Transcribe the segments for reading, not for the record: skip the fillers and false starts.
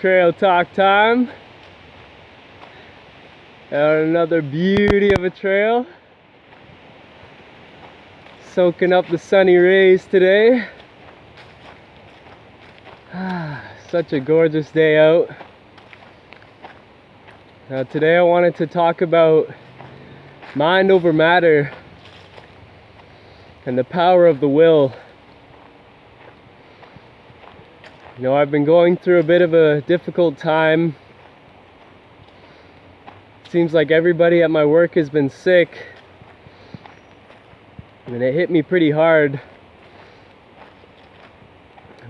Trail talk time. Out another beauty of a trail. Soaking up the sunny rays today. Such a gorgeous day out. Now today I wanted to talk about mind over matter and the power of the will. You know, I've been going through a bit of a difficult time. Seems like everybody at my work has been sick, and it hit me pretty hard.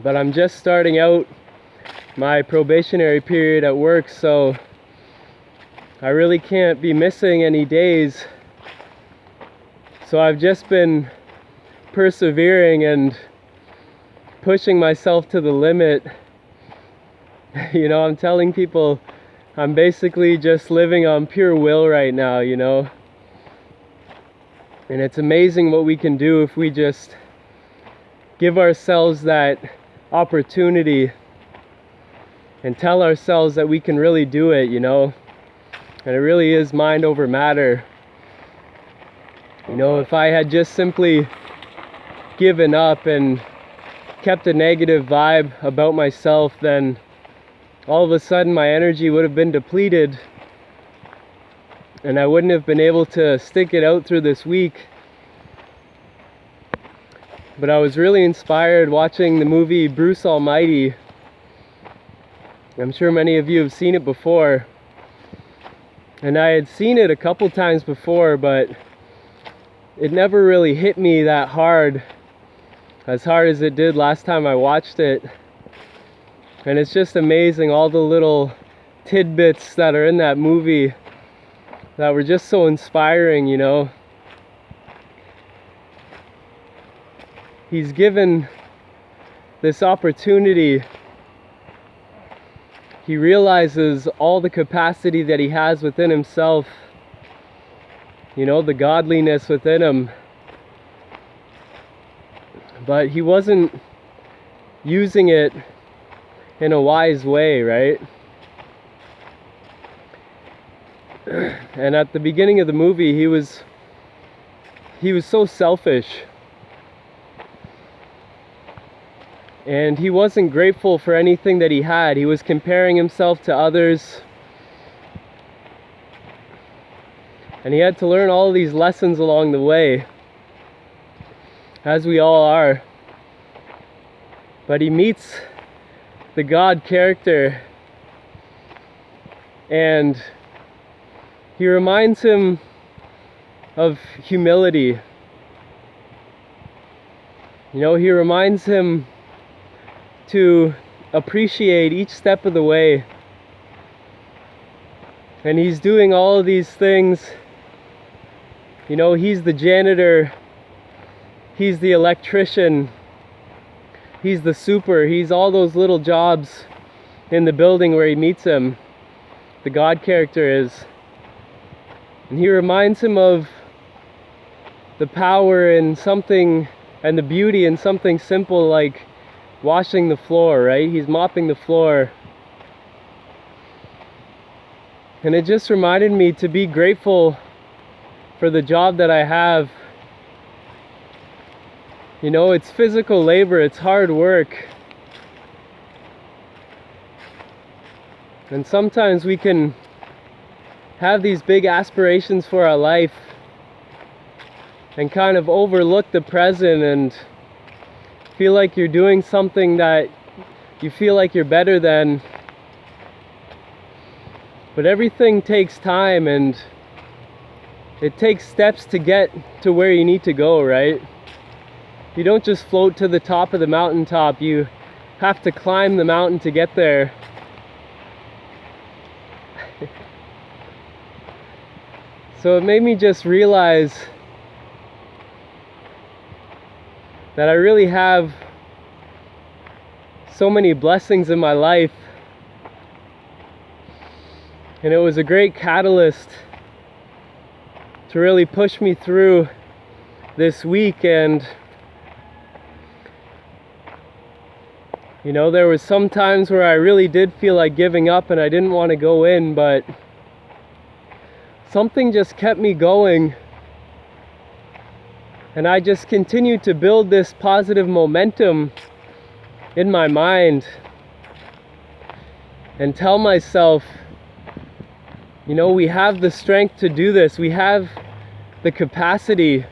But I'm just starting out my probationary period at work, so I really can't be missing any days. So I've just been persevering and pushing myself to the limit. You know, I'm telling people I'm basically just living on pure will right now, you know. And it's amazing what we can do if we just give ourselves that opportunity and tell ourselves that we can really do it, you know. And it really is mind over matter. You know, if I had just simply given up and kept a negative vibe about myself, then all of a sudden my energy would have been depleted and I wouldn't have been able to stick it out through this week. But I was really inspired watching the movie Bruce Almighty. I'm sure many of you have seen it before, and I had seen it a couple times before, but it never really hit me that hard as it did last time I watched it. And it's just amazing, all the little tidbits that are in that movie that were just so inspiring, you know. He's given this opportunity. He realizes all the capacity that he has within himself, you know, the godliness within him. But he wasn't using it in a wise way, right? And at the beginning of the movie, he was so selfish. And he wasn't grateful for anything that he had. He was comparing himself to others. And he had to learn all of these lessons along the way, as we all are. But he meets the God character, and he reminds him of humility. You know, he reminds him to appreciate each step of the way. And he's doing all of these things. You know, he's the janitor, he's the electrician, he's the super, he's all those little jobs in the building where he meets him. The God character is. And he reminds him of the power in something and the beauty in something simple like washing the floor, right? He's mopping the floor. And it just reminded me to be grateful for the job that I have. You know, it's physical labor, it's hard work. And sometimes we can have these big aspirations for our life and kind of overlook the present and feel like you're doing something that you feel like you're better than. But everything takes time, and it takes steps to get to where you need to go, right? You don't just float to the top of the mountaintop, you have to climb the mountain to get there. So it made me just realize that I really have so many blessings in my life. And it was a great catalyst to really push me through this week. And You know, there was some times where I really did feel like giving up and I didn't want to go in, but something just kept me going. And I just continued to build this positive momentum in my mind and tell myself, you know, we have the strength to do this. We have the capacity.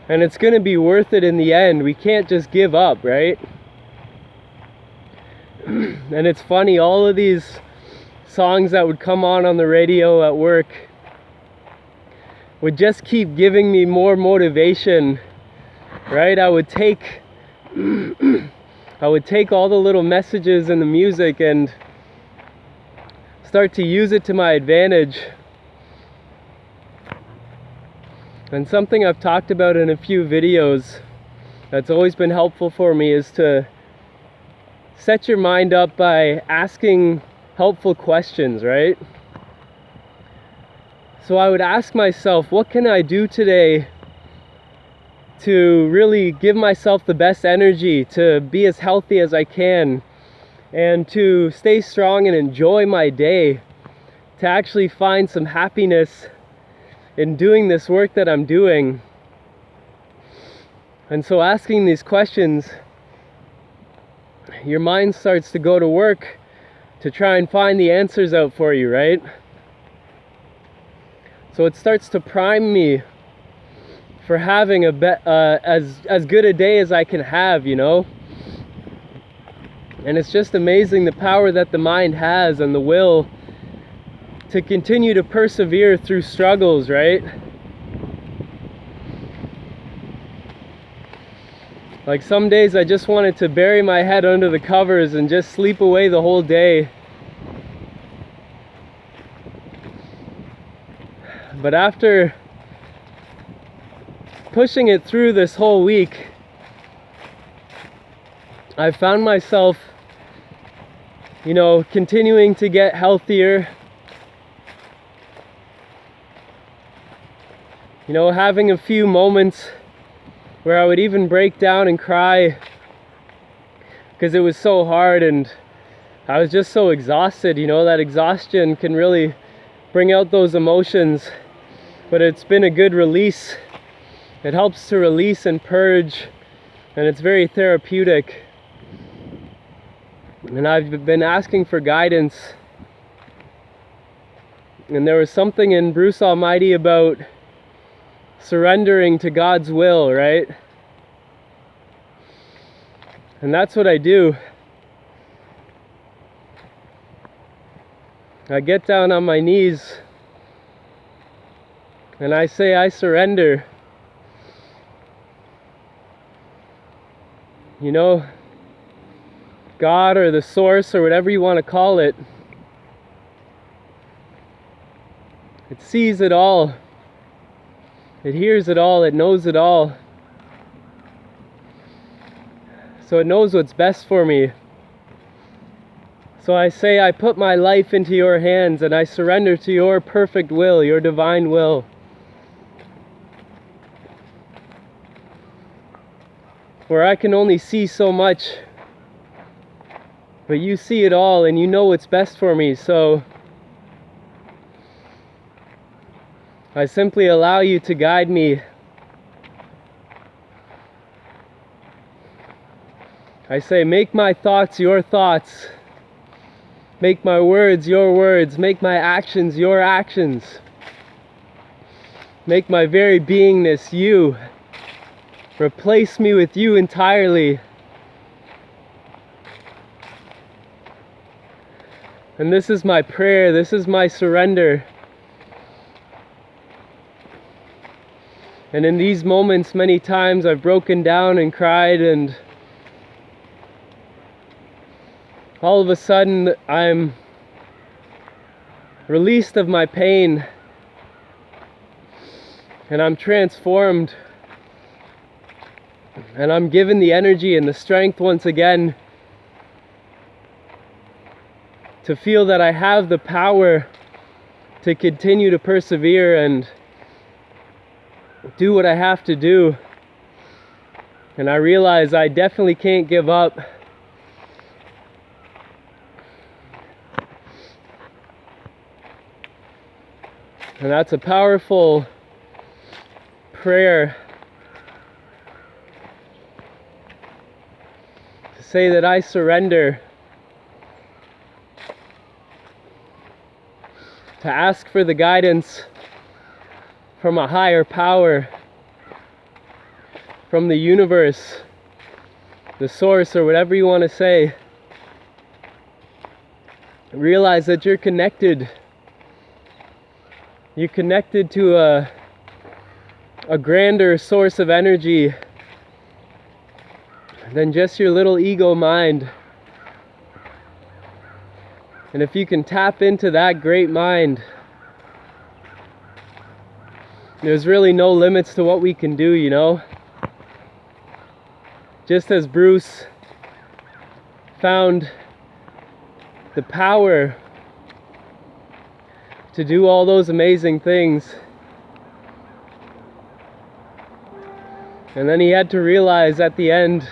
And it's going to be worth it in the end. We can't just give up, right? And it's funny, all of these songs that would come on the radio at work would just keep giving me more motivation, right? I would take all the little messages in the music and start to use it to my advantage. And something I've talked about in a few videos that's always been helpful for me is to set your mind up by asking helpful questions, right? So I would ask myself, what can I do today to really give myself the best energy, to be as healthy as I can, and to stay strong and enjoy my day, to actually find some happiness in doing this work that I'm doing. And so asking these questions, your mind starts to go to work to try and find the answers out for you, right? So it starts to prime me for having as good a day as I can have, you know? And it's just amazing the power that the mind has and the will to continue to persevere through struggles, right? Like some days I just wanted to bury my head under the covers and just sleep away the whole day. But after pushing it through this whole week, I found myself, you know, continuing to get healthier. You know, having a few moments where I would even break down and cry because it was so hard and I was just so exhausted. You know, that exhaustion can really bring out those emotions, but it's been a good release. It helps to release and purge, and it's very therapeutic. And I've been asking for guidance, and there was something in Bruce Almighty about surrendering to God's will, right? And that's what I do. I get down on my knees and I say, I surrender. You know, God or the source or whatever you want to call it, it sees it all. It hears it all. It knows it all. So it knows what's best for me. So I say, I put my life into your hands and I surrender to your perfect will, your divine will. For I can only see so much, but you see it all and you know what's best for me. So I simply allow you to guide me. I say, make my thoughts your thoughts. Make my words your words. Make my actions your actions. Make my very beingness you. Replace me with you entirely. And this is my prayer. This is my surrender. And in these moments, many times I've broken down and cried, and all of a sudden I'm released of my pain and I'm transformed and I'm given the energy and the strength once again to feel that I have the power to continue to persevere and do what I have to do. And I realize I definitely can't give up. And that's a powerful prayer to say that I surrender, to ask for the guidance from a higher power, from the universe, the source, or whatever you want to say. Realize that you're connected. You're connected to a grander source of energy than just your little ego mind. And if you can tap into that great mind, there's really no limits to what we can do, you know? Just as Bruce found the power to do all those amazing things, and then he had to realize at the end,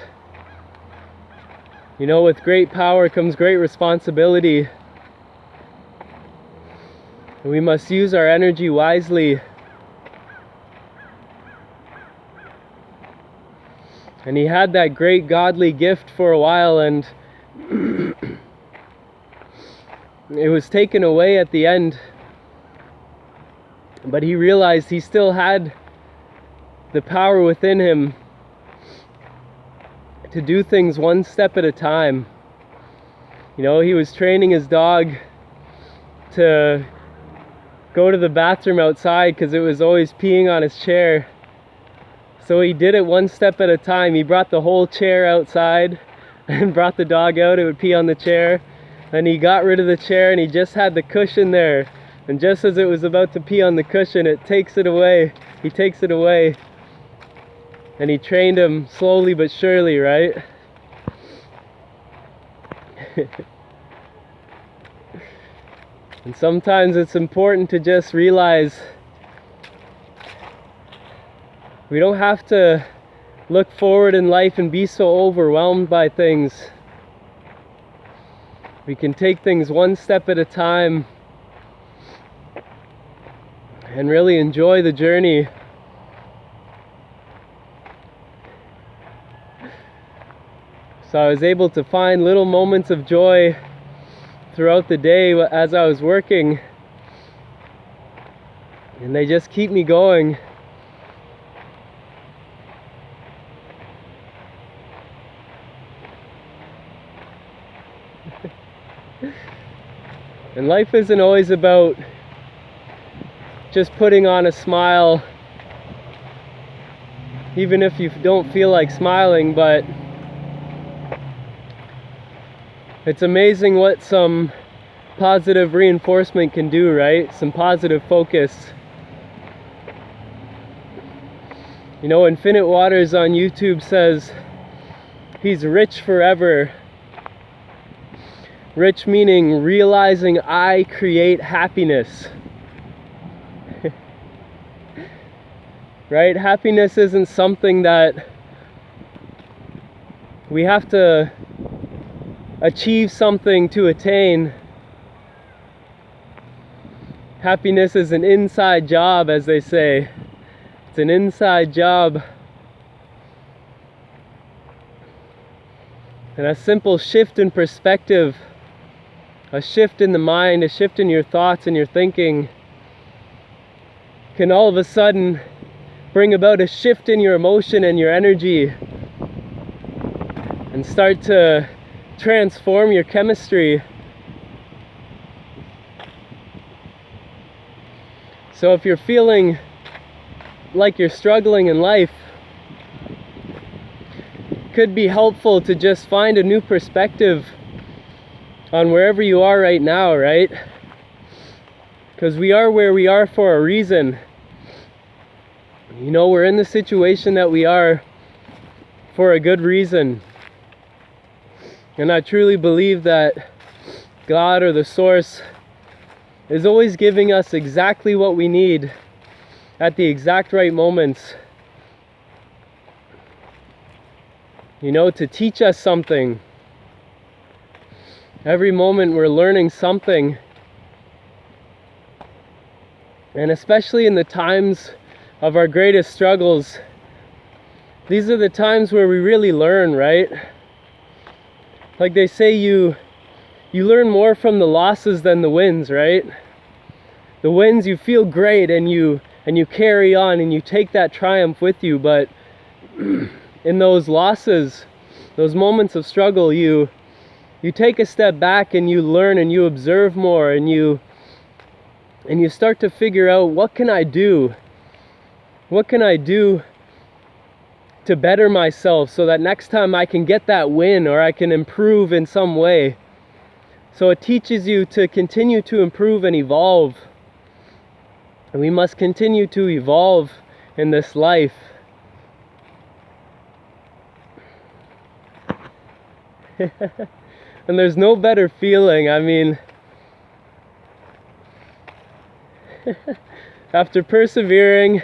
you know, with great power comes great responsibility. And we must use our energy wisely. And he had that great godly gift for a while, and it was taken away at the end. But he realized he still had the power within him to do things one step at a time. You know, he was training his dog to go to the bathroom outside because it was always peeing on his chair. So he did it one step at a time. He brought the whole chair outside and brought the dog out. It would pee on the chair. Then he got rid of the chair and he just had the cushion there. And just as it was about to pee on the cushion, it takes it away. He takes it away. And he trained him slowly but surely, right? And sometimes it's important to just realize we don't have to look forward in life and be so overwhelmed by things. We can take things one step at a time and really enjoy the journey. So I was able to find little moments of joy throughout the day as I was working, and they just keep me going. And life isn't always about just putting on a smile, even if you don't feel like smiling, but it's amazing what some positive reinforcement can do, right? Some positive focus. You know, Infinite Waters on YouTube says he's rich forever. Rich meaning realizing I create happiness. Right? Happiness isn't something that we have to achieve something to attain. Happiness is an inside job, as they say. It's an inside job. And a simple shift in perspective, a shift in the mind, a shift in your thoughts and your thinking can all of a sudden bring about a shift in your emotion and your energy and start to transform your chemistry. So if you're feeling like you're struggling in life, it could be helpful to just find a new perspective on wherever you are right now, right? Because we are where we are for a reason. You know, we're in the situation that we are for a good reason. And I truly believe that God or the source is always giving us exactly what we need at the exact right moments. You know, to teach us something. Every moment we're learning something. And especially in the times of our greatest struggles, these are the times where we really learn, right? Like they say, you learn more from the losses than the wins, right? The wins, you feel great and you carry on and you take that triumph with you, but in those losses, those moments of struggle, you take a step back and you learn and you observe more and you start to figure out, what can I do? What can I do to better myself so that next time I can get that win or I can improve in some way? So it teaches you to continue to improve and evolve. And we must continue to evolve in this life. And there's no better feeling. I mean, after persevering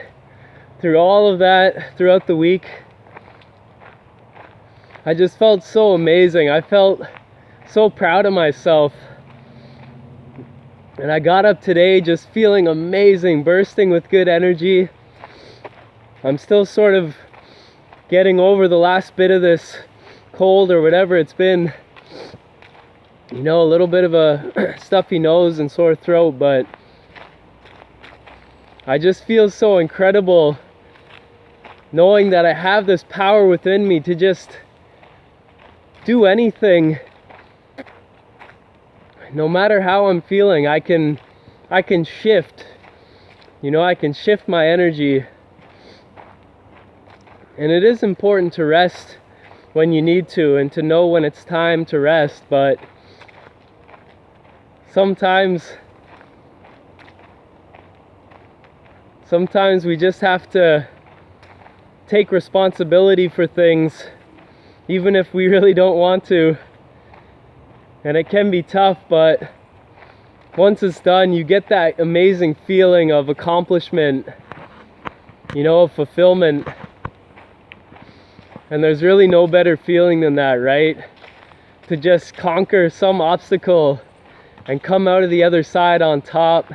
through all of that throughout the week, I just felt so amazing. I felt so proud of myself. And I got up today just feeling amazing, bursting with good energy. I'm still sort of getting over the last bit of this cold or whatever it's been. You know, a little bit of a stuffy nose and sore throat, but I just feel so incredible knowing that I have this power within me to just do anything. No matter how I'm feeling, I can shift. You know, I can shift my energy. And it is important to rest when you need to and to know when it's time to rest, but sometimes we just have to take responsibility for things even if we really don't want to. And it can be tough, but once it's done, you get that amazing feeling of accomplishment, you know, of fulfillment. And there's really no better feeling than that, right? To just conquer some obstacle and come out of the other side on top.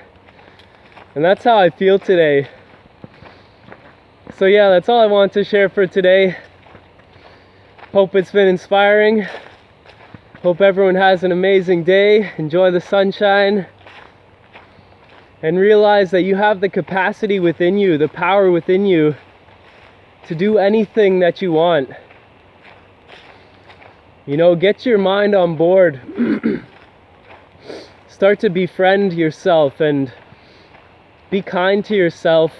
And that's how I feel today. So yeah, that's all I want to share for today. Hope it's been inspiring. Hope everyone has an amazing day. Enjoy the sunshine. And realize that you have the capacity within you, the power within you to do anything that you want. You know, get your mind on board. Start to befriend yourself and be kind to yourself.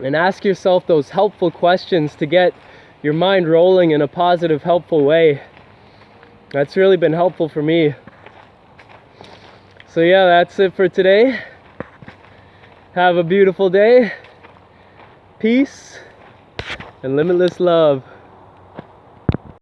And ask yourself those helpful questions to get your mind rolling in a positive, helpful way. That's really been helpful for me. So yeah, that's it for today. Have a beautiful day. Peace and limitless love.